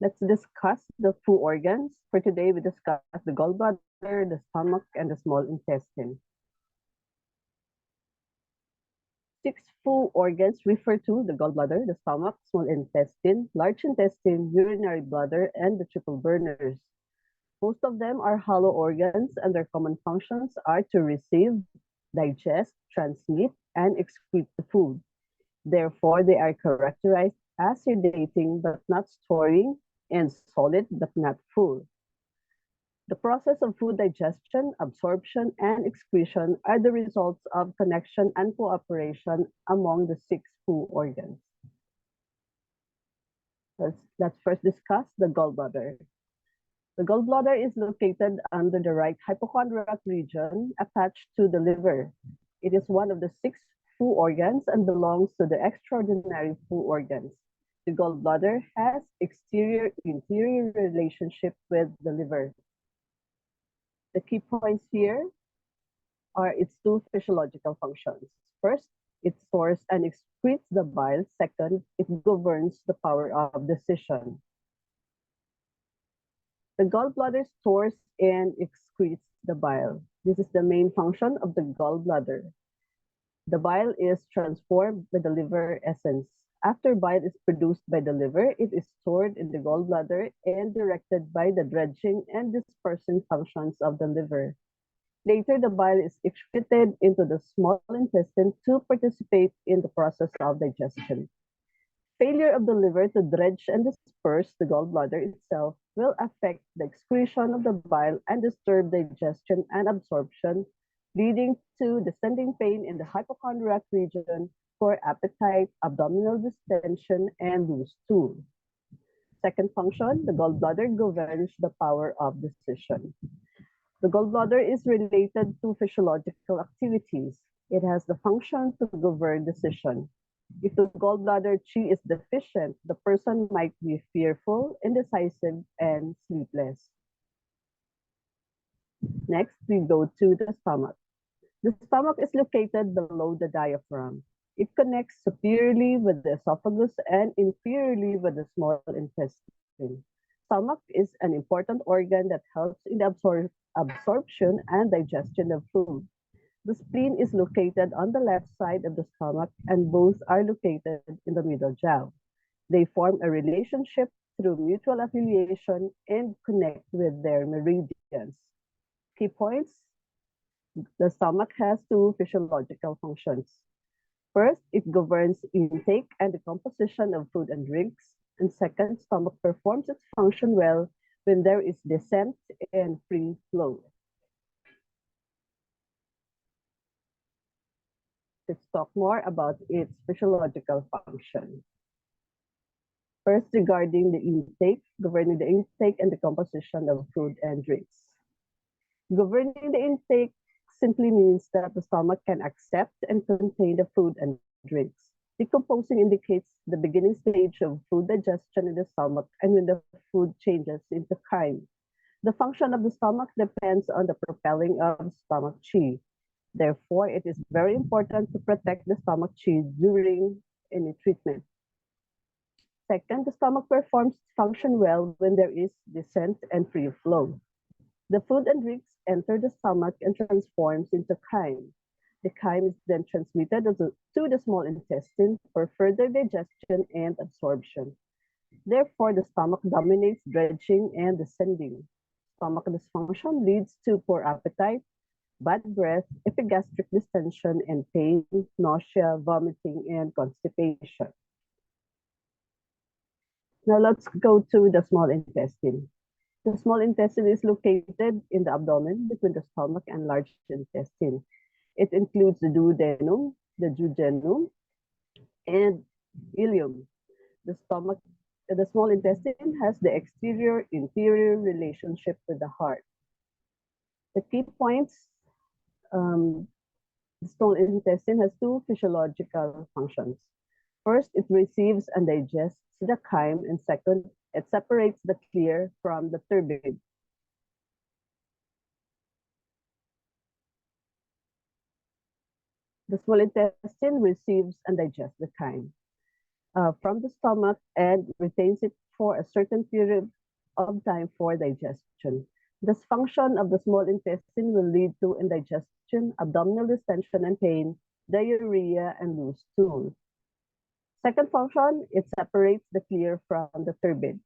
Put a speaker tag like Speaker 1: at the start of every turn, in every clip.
Speaker 1: Let's discuss the food organs. For today, we discuss the gallbladder, the stomach, and the small intestine. 6 food organs refer to the gallbladder, the stomach, small intestine, large intestine, urinary bladder, and the triple burners. Most of them are hollow organs, and their common functions are to receive, digest, transmit, and excrete the food. Therefore, they are characterized as sedating but not storing, and solid but not full. The process of food digestion, absorption, and excretion are the results of connection and cooperation among the 6 food organs. Let's first discuss the gallbladder. The gallbladder is located under the right hypochondriac region attached to the liver. It is one of the 6 food organs and belongs to the extraordinary food organs. The gallbladder has exterior-interior relationship with the liver. The key points here are its 2 physiological functions. First, it stores and excretes the bile. Second, it governs the power of decision. The gallbladder stores and excretes the bile. This is the main function of the gallbladder. The bile is transformed by the liver essence. After bile is produced by the liver, it is stored in the gallbladder and directed by the dredging and dispersing functions of the liver. Later, the bile is excreted into the small intestine to participate in the process of digestion. Failure of the liver to dredge and disperse the gallbladder itself will affect the excretion of the bile and disturb digestion and absorption, leading to descending pain in the hypochondriac region, poor appetite, abdominal distension, and loose stool. Second function, the gallbladder governs the power of decision. The gallbladder is related to physiological activities. It has the function to govern decision. If the gallbladder qi is deficient, the person might be fearful, indecisive, and sleepless. Next, we go to the stomach. The stomach is located below the diaphragm. It connects superiorly with the esophagus and inferiorly with the small intestine. Stomach is an important organ that helps in the absorption and digestion of food. The spleen is located on the left side of the stomach, and both are located in the middle jaw. They form a relationship through mutual affiliation and connect with their meridians. Key points: the stomach has 2 physiological functions. First, it governs intake and the composition of food and drinks. And second, stomach performs its function well when there is descent and free flow. Let's talk more about its physiological function. First, regarding the intake, governing the intake and the composition of food and drinks. Governing the intake simply means that the stomach can accept and contain the food and drinks. Decomposing indicates the beginning stage of food digestion in the stomach and when the food changes into chyme. The function of the stomach depends on the propelling of stomach qi. Therefore, it is very important to protect the stomach qi during any treatment. Second, the stomach performs its function well when there is descent and free flow. The food and drinks enter the stomach and transforms into chyme. The chyme is then transmitted to the small intestine for further digestion and absorption. Therefore, the stomach dominates dredging and descending. Stomach dysfunction leads to poor appetite, bad breath, epigastric distension and pain, nausea, vomiting, and constipation. Now let's go to the small intestine. The small intestine is located in the abdomen between the stomach and large intestine. It includes the duodenum, the jejunum, and ileum. The small intestine has the exterior-interior relationship with the heart. The key points, the small intestine has 2 physiological functions. First, it receives and digests the chyme, and second, it separates the clear from the turbid. The small intestine receives and digests the chyme. from the stomach and retains it for a certain period of time for digestion. Dysfunction of the small intestine will lead to indigestion, abdominal distension and pain, diarrhea, and loose stool. Second function, it separates the clear from the turbid.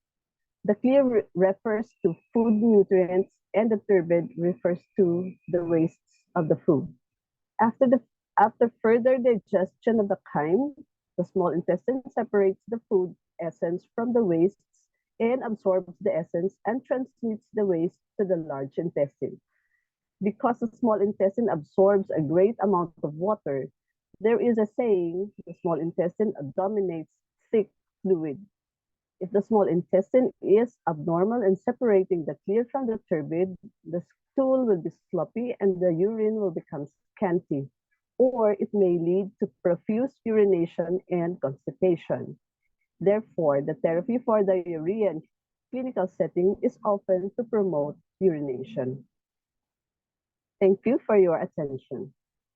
Speaker 1: The clear refers to food nutrients and the turbid refers to the wastes of the food. After further digestion of the chyme, the small intestine separates the food essence from the wastes and absorbs the essence and transmits the waste to the large intestine. Because the small intestine absorbs a great amount of water, there is a saying, the small intestine dominates thick fluid. If the small intestine is abnormal in separating the clear from the turbid, the stool will be sloppy and the urine will become scanty, or it may lead to profuse urination and constipation. Therefore, the therapy for diarrhea in clinical setting is often to promote urination. Thank you for your attention.